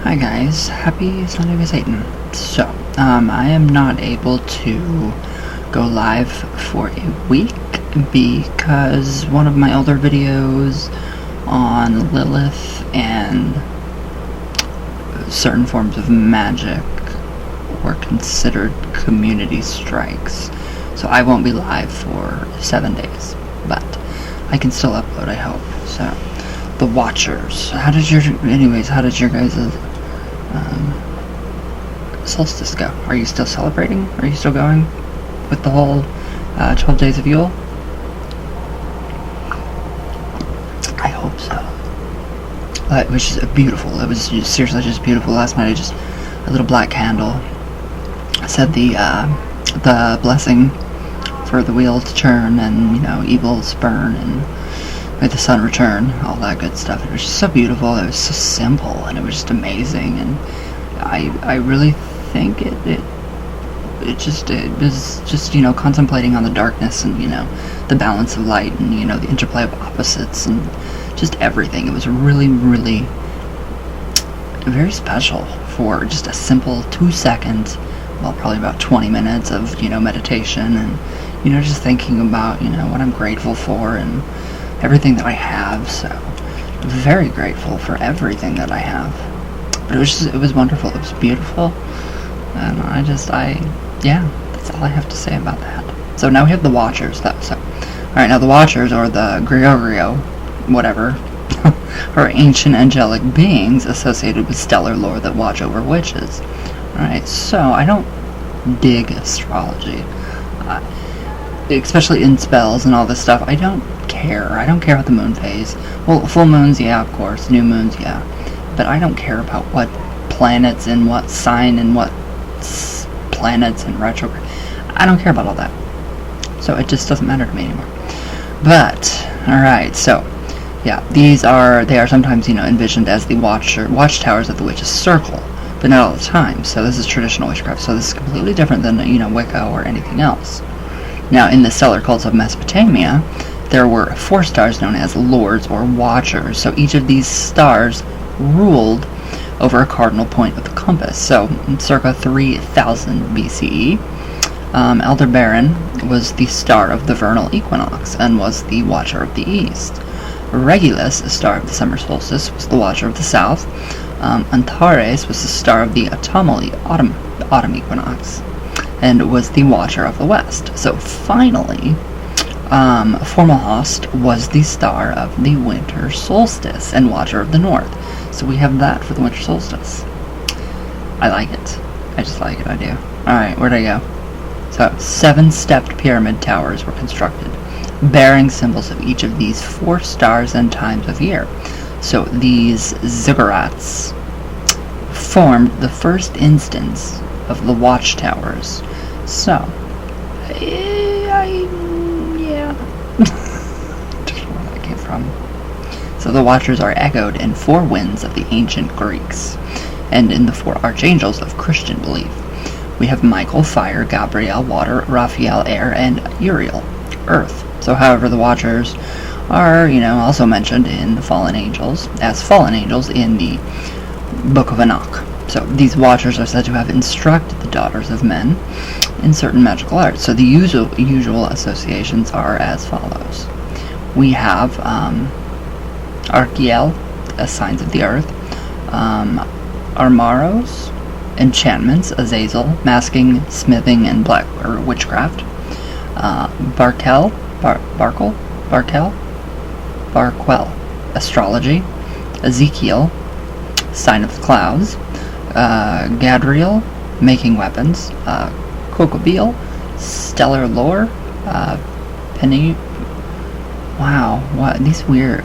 Hi guys, happy Sunday with Satan. So, I am not able to go live for a week because one of my older videos on Lilith and certain forms of magic were considered community strikes. So I won't be live for 7 days, but I can still upload, I hope. So, the Watchers. How did your guys' solstice go? Are you still celebrating? Are you still going with the whole 12 days of Yule? I hope so. It was just beautiful. It was just, seriously just beautiful. Last night I just, a little black candle, said the blessing for the wheel to turn and, you know, evils burn and may the sun return, all that good stuff. It was just so beautiful. It was so simple and it was just amazing. And I really think it was just, you know, contemplating on the darkness and, you know, the balance of light and, you know, the interplay of opposites and just everything. It was really, really very special for just a simple 2 seconds, well, probably about 20 minutes of, you know, meditation and, you know, just thinking about, you know, what I'm grateful for and everything that I have. So very grateful for everything that I have. But it was wonderful. It was beautiful. And yeah, that's all I have to say about that. So now we have the Watchers, though. So, alright, now the Watchers, or the Gregorio, whatever, are ancient angelic beings associated with stellar lore that watch over witches. Alright, so I don't dig astrology. Especially in spells and all this stuff. I don't care. I don't care about the moon phase. Well, full moons, yeah, of course. New moons, yeah. But I don't care about what planets and what sign and what planets and retrograde. I don't care about all that. So it just doesn't matter to me anymore. But, alright, so, yeah, they are sometimes, you know, envisioned as the watchtowers of the witch's circle, but not all the time. So this is traditional witchcraft. So this is completely different than, you know, Wicca or anything else. Now, in the stellar cults of Mesopotamia, there were 4 stars known as lords or watchers. So each of these stars ruled over a cardinal point of the compass. So, circa 3000 BCE, Aldebaran was the star of the vernal equinox and was the watcher of the east. Regulus, the star of the summer solstice, was the watcher of the south. Antares was the star of the autumn equinox and was the watcher of the west. So finally, Fomalhaut was the star of the winter solstice and watcher of the north. So we have that for the winter solstice. I like it. I just like it, I do. Alright, where'd I go? So, 7-stepped pyramid towers were constructed, bearing symbols of each of these 4 stars and times of year. So these ziggurats formed the first instance of the watchtowers. So, yeah. Don't know where that came from. So the Watchers are echoed in 4 winds of the ancient Greeks, and in the 4 archangels of Christian belief. We have Michael, fire; Gabriel, water; Raphael, air; and Uriel, earth. So, however, the Watchers are, you know, also mentioned in the fallen angels, as fallen angels in the Book of Enoch. So these Watchers are said to have instructed the daughters of men in certain magical arts. So the usual associations are as follows. We have Archiel, as signs of the earth; Armaros, enchantments; Azazel, masking, smithing, and black or witchcraft; Barquel, astrology; Ezekiel, sign of the clouds; Gadriel, making weapons; Kokobeel, stellar lore; Penny. Wow, what these weird.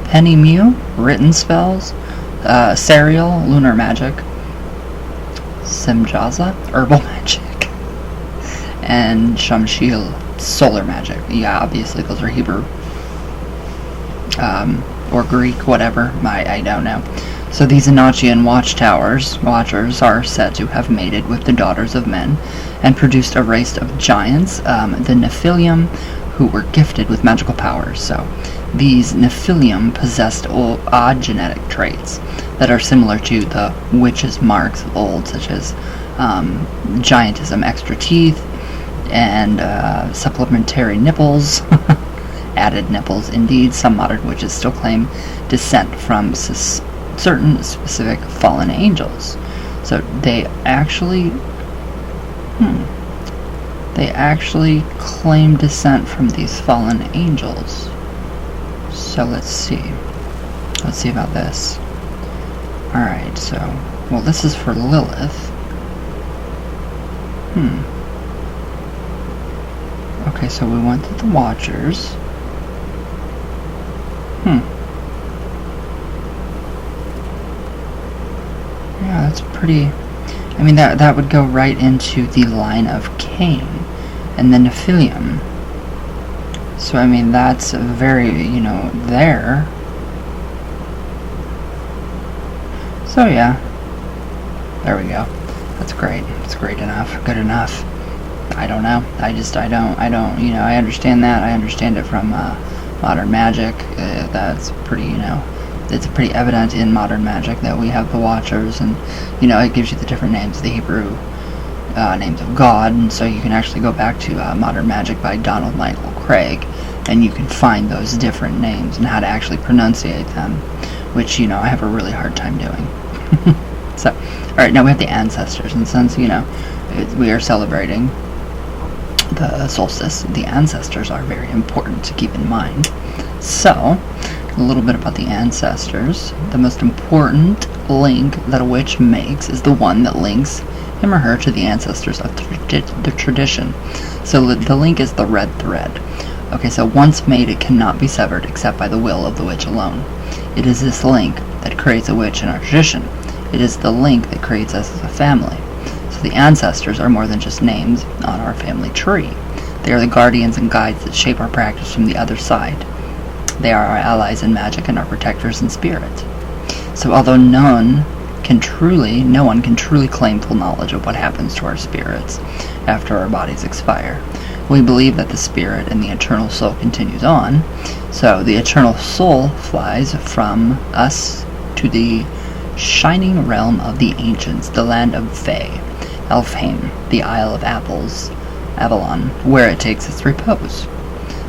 Penny Mew, written spells; Sariel, lunar magic; Semjaza, herbal magic; and Shamshil, solar magic. Yeah, obviously those are Hebrew. Or Greek, whatever. I don't know. So these Enochian watchers are said to have mated with the daughters of men and produced a race of giants, the Nephilim, who were gifted with magical powers. So These Nephilim possessed odd genetic traits that are similar to the witches' marks of old, such as giantism, extra teeth, and supplementary nipples. Added nipples. Indeed, some modern witches still claim descent from certain specific fallen angels. So they actually claim descent from these fallen angels. So let's see about this. Alright, so, well, this is for Lilith. Okay, so we went to the Watchers. Yeah, that's pretty... I mean, that would go right into the line of Cain and the Nephilim. So, I mean, that's very, there. So, yeah. There we go. That's great. It's great enough. Good enough. I don't know. I understand that. I understand it from modern magic. That's pretty, it's pretty evident in modern magic that we have the Watchers, and, it gives you the different names, the Hebrew names of God, and so you can actually go back to Modern Magic by Donald Michael Craig, and you can find those different names and how to actually pronunciate them, which, I have a really hard time doing. So, alright, now we have the ancestors, and since, we are celebrating the solstice, the ancestors are very important to keep in mind. So, a little bit about the ancestors. The most important link that a witch makes is the one that links him or her to the ancestors of the tradition. So the link is the red thread. Okay, so once made, it cannot be severed except by the will of the witch alone. It is this link that creates a witch in our tradition. It is the link that creates us as a family. So the ancestors are more than just names on our family tree. They are the guardians and guides that shape our practice from the other side. They are our allies in magic and our protectors in spirit. So although no one can truly claim full knowledge of what happens to our spirits after our bodies expire, we believe that the spirit and the eternal soul continues on. So the eternal soul flies from us to the shining realm of the ancients, the land of Fae, Elfheim, the Isle of Apples, Avalon, where it takes its repose.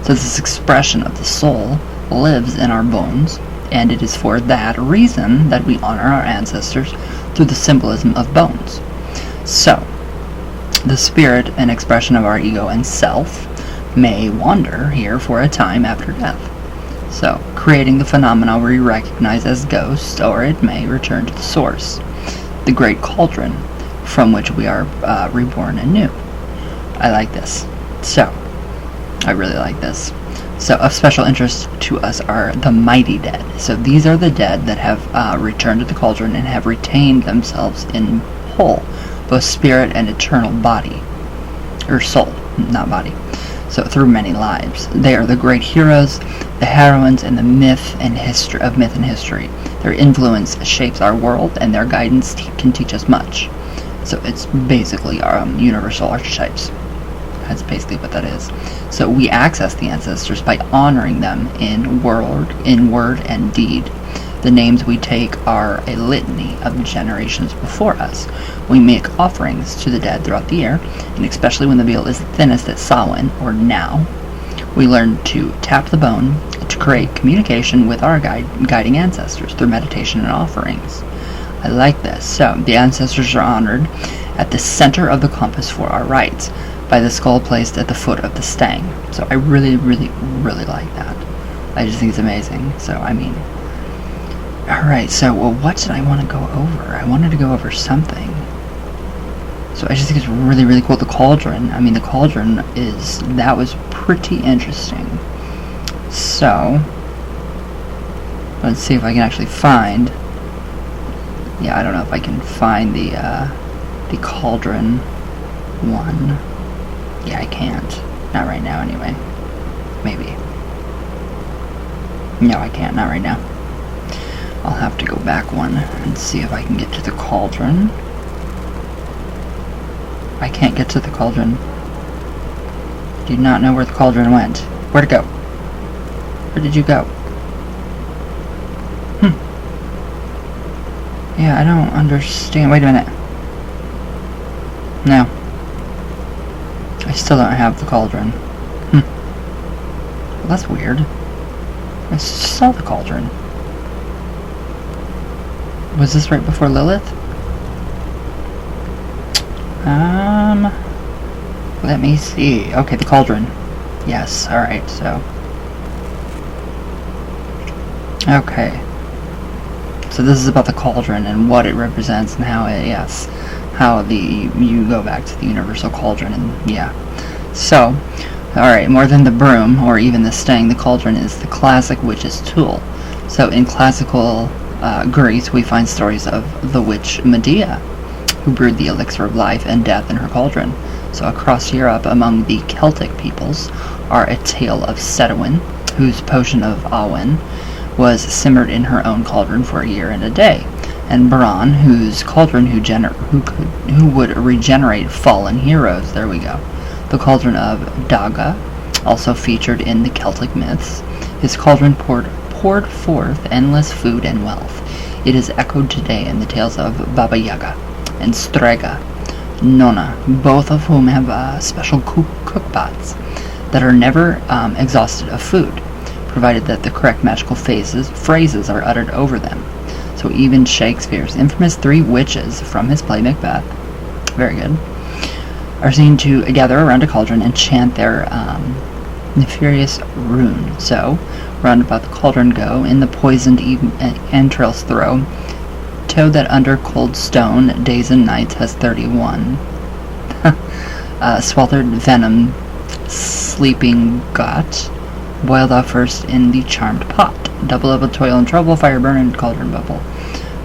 So this expression of the soul lives in our bones, and it is for that reason that we honor our ancestors through the symbolism of bones. So, the spirit and expression of our ego and self may wander here for a time after death. So, creating the phenomena we recognize as ghosts, or it may return to the source, the great cauldron, from which we are reborn anew. I like this. So, I really like this. So, of special interest to us are the mighty dead. So, these are the dead that have returned to the cauldron and have retained themselves in whole, both spirit and eternal body, or soul, not body. So, through many lives. They are the great heroes, the heroines, and the myth and history. Their influence shapes our world, and their guidance can teach us much. So, it's basically our universal archetypes. That's basically what that is. So we access the ancestors by honoring them in word and deed. The names we take are a litany of generations before us. We make offerings to the dead throughout the year, and especially when the veil is thinnest at Samhain, or now, we learn to tap the bone to create communication with our guiding ancestors through meditation and offerings. I like this. So the ancestors are honored at the center of the compass for our rites, by the skull placed at the foot of the stang. So I really, really, really like that. I just think it's amazing. So, I mean... Alright, so, well, what did I want to go over? I wanted to go over something. So I just think it's really, really cool. The Cauldron. I mean, the Cauldron that was pretty interesting. So, let's see if I can actually find... Yeah, I don't know if I can find the Cauldron one. Yeah, I can't. Not right now, anyway. Maybe. No, I can't. Not right now. I'll have to go back one and see if I can get to the Cauldron. I can't get to the Cauldron. Do not know where the Cauldron went. Where'd it go? Where did you go? Yeah, I don't understand. Wait a minute. No. I still don't have the cauldron. Well, that's weird. I saw the cauldron. Was this right before Lilith? Let me see. Okay, the cauldron. Yes, alright, so. Okay. So this is about the cauldron and what it represents and how it, yes, how you go back to the universal cauldron and, yeah. So, alright, more than the broom or even the sting, the cauldron is the classic witch's tool. So in classical Greece, we find stories of the witch Medea, who brewed the elixir of life and death in her cauldron. So across Europe, among the Celtic peoples, are a tale of Cetawin, whose potion of Awen was simmered in her own cauldron for a year and a day, and Bran, whose cauldron who would regenerate fallen heroes. There we go. The cauldron of Daga, also featured in the Celtic myths. His cauldron poured forth endless food and wealth. It is echoed today in the tales of Baba Yaga and Strega Nonna, both of whom have special cookpots that are never exhausted of food, provided that the correct magical phrases are uttered over them. So even Shakespeare's infamous three witches from his play Macbeth, very good, are seen to gather around a cauldron and chant their nefarious rune. So, round about the cauldron go, in the poisoned entrails throw, toad that under cold stone days and nights has 31. Sweltered venom, sleeping got, boiled off first in the charmed pot. Double of toil and trouble, fire burn and cauldron bubble.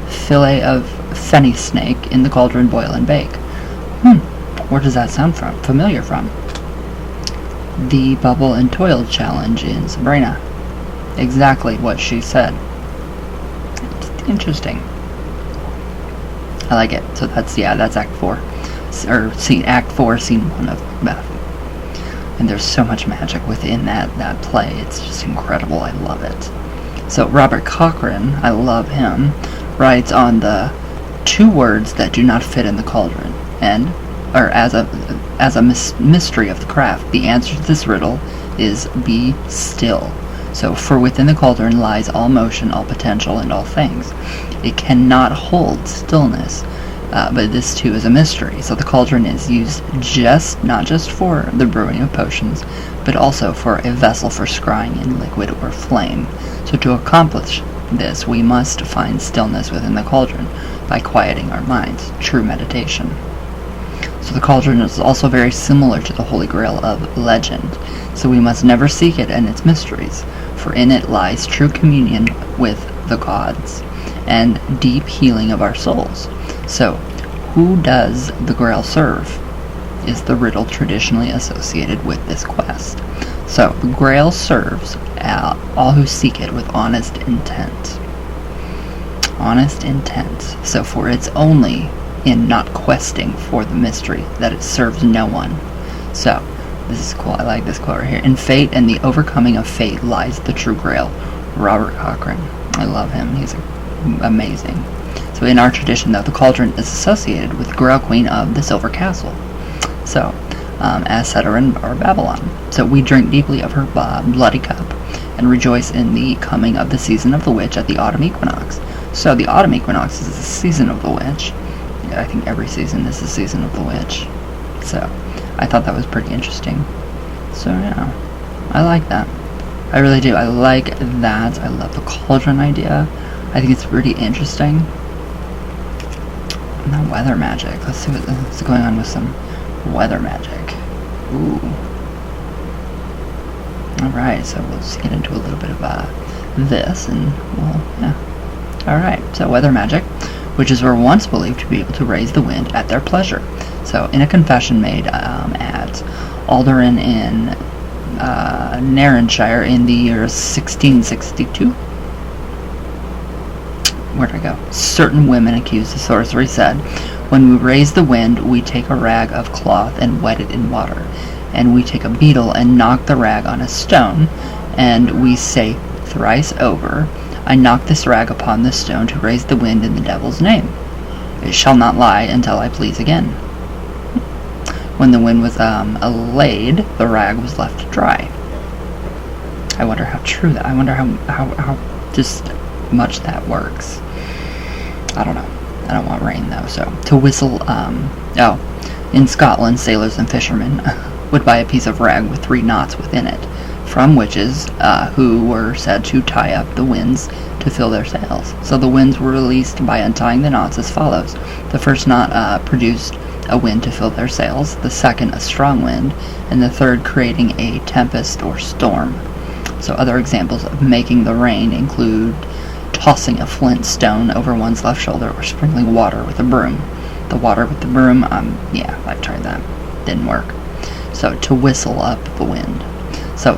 Fillet of fenny snake, in the cauldron boil and bake. Where does that sound familiar from? The bubble and toil challenge in Sabrina. Exactly what she said. It's interesting. I like it. So that's Act 4. Or Act 4, Scene 1 of Macbeth. And there's so much magic within that play. It's just incredible. I love it. So Robert Cochrane, I love him, writes on the two words that do not fit in the cauldron, as a mystery of the craft. The answer to this riddle is be still. So, for within the cauldron lies all motion, all potential, and all things. It cannot hold stillness, but this too is a mystery. So the cauldron is used not just for the brewing of potions, but also for a vessel for scrying in liquid or flame. So to accomplish this, we must find stillness within the cauldron by quieting our minds, true meditation. So the cauldron is also very similar to the Holy Grail of legend, so we must never seek it and its mysteries, for in it lies true communion with the gods, and deep healing of our souls. So, who does the Grail serve? Is the riddle traditionally associated with this quest. So, the Grail serves all who seek it with honest intent. Honest intent. So, for it's only in not questing for the mystery that it serves no one. So, this is cool. I like this quote right here. In fate and the overcoming of fate lies the true Grail. Robert Cochrane. I love him. He's amazing. So in our tradition, though, the cauldron is associated with the Grail Queen of the Silver Castle. So, as Cetawin or Babylon. So we drink deeply of her bloody cup and rejoice in the coming of the season of the witch at the autumn equinox. So the autumn equinox is the season of the witch. Yeah, I think every season is the season of the witch. So I thought that was pretty interesting. So yeah, I like that. I really do. I like that. I love the cauldron idea. I think it's pretty interesting. Now weather magic. Let's see what's going on with some weather magic. Ooh. Alright, so we'll just get into a little bit of this, and well, yeah. Alright, so weather magic. Witches were once believed to be able to raise the wind at their pleasure. So, in a confession made at Cauldron in Nairnshire in the year 1662, where'd I go? Certain women accused of sorcery said, "When we raise the wind, we take a rag of cloth and wet it in water, and we take a beetle and knock the rag on a stone, and we say thrice over, I knock this rag upon this stone to raise the wind in the devil's name. It shall not lie until I please again. When the wind was allayed, the rag was left dry. I wonder how true that. I wonder how just much that works. I don't know. I don't want rain though. So to whistle. In Scotland, sailors and fishermen would buy a piece of rag with 3 knots within it, from witches who were said to tie up the winds to fill their sails. So the winds were released by untying the knots as follows. The first knot produced a wind to fill their sails, the second a strong wind, and the third creating a tempest or storm. So other examples of making the rain include tossing a flint stone over one's left shoulder or sprinkling water with a broom. The water with the broom, yeah, I've tried that. Didn't work. So to whistle up the wind. So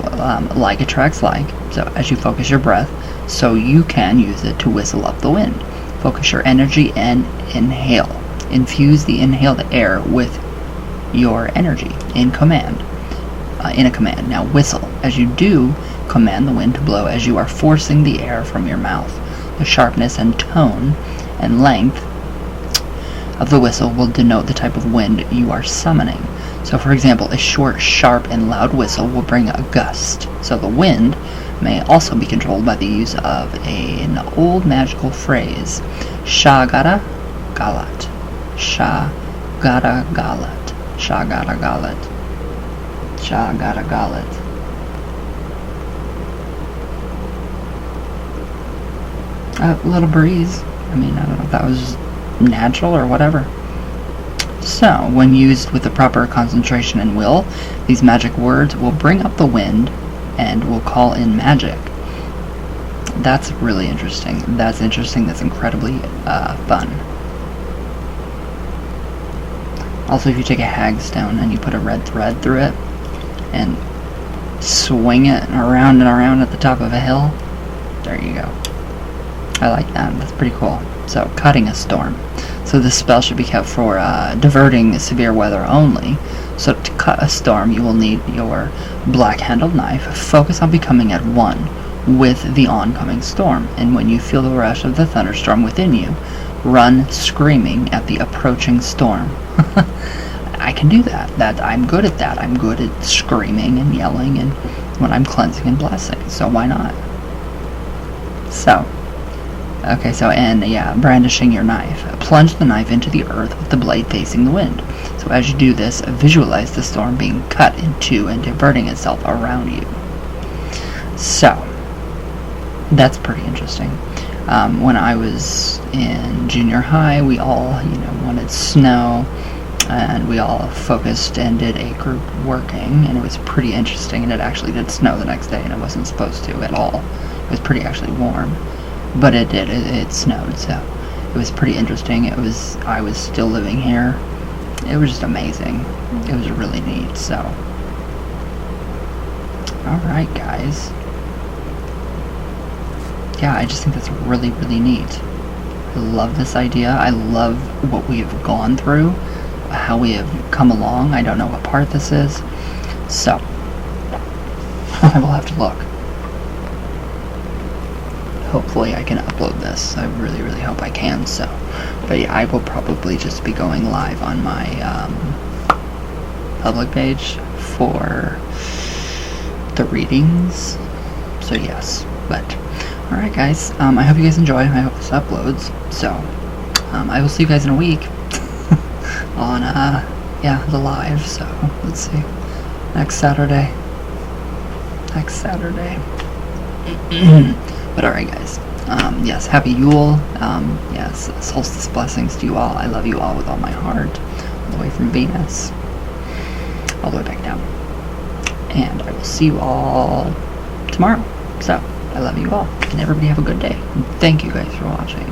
like attracts like. So as you focus your breath, so you can use it to whistle up the wind. Focus your energy and inhale. Infuse the inhaled air with your energy in a command. Now whistle. As you do, command the wind to blow as you are forcing the air from your mouth. The sharpness and tone and length of the whistle will denote the type of wind you are summoning. So for example, a short, sharp, and loud whistle will bring a gust. So the wind may also be controlled by the use of an old magical phrase, Shagara Galat. Shagara Galat. Shagara Galat. Shagara Galat. A little breeze. I mean, I don't know if that was natural or whatever. So, when used with the proper concentration and will, these magic words will bring up the wind and will call in magic. That's really interesting. That's interesting. That's incredibly fun. Also, if you take a hagstone and you put a red thread through it and swing it around and around at the top of a hill, there you go. I like that. That's pretty cool. So, cutting a storm. So this spell should be kept for diverting severe weather only. So to cut a storm, you will need your black-handled knife. Focus on becoming at one with the oncoming storm. And when you feel the rush of the thunderstorm within you, run screaming at the approaching storm. I can do that. I'm good at that. I'm good at screaming and yelling and when I'm cleansing and blessing. So why not? So, okay, brandishing your knife. Plunge the knife into the earth with the blade facing the wind. So as you do this, visualize the storm being cut in two and diverting itself around you. So, that's pretty interesting. When I was in junior high, we all, wanted snow, and we all focused and did a group working, and it was pretty interesting, and it actually did snow the next day, and it wasn't supposed to at all. It was pretty actually warm. But it did. It snowed, so it was pretty interesting. I was still living here. It was just amazing. It was really neat. So, all right, guys. Yeah, I just think that's really, really neat. I love this idea. I love what we have gone through, how we have come along. I don't know what part this is, so I will have to look. Hopefully I can upload this. I really, really hope I can. So, but yeah, I will probably just be going live on my public page for the readings. So yes, but all right, guys. I hope you guys enjoy. I hope this uploads. So, I will see you guys in a week on the live. So let's see, next Saturday. But alright, guys, yes, happy Yule, yes, solstice blessings to you all. I love you all with all my heart, all the way from Venus, all the way back down, and I will see you all tomorrow. So, I love you all, and everybody have a good day, and thank you guys for watching.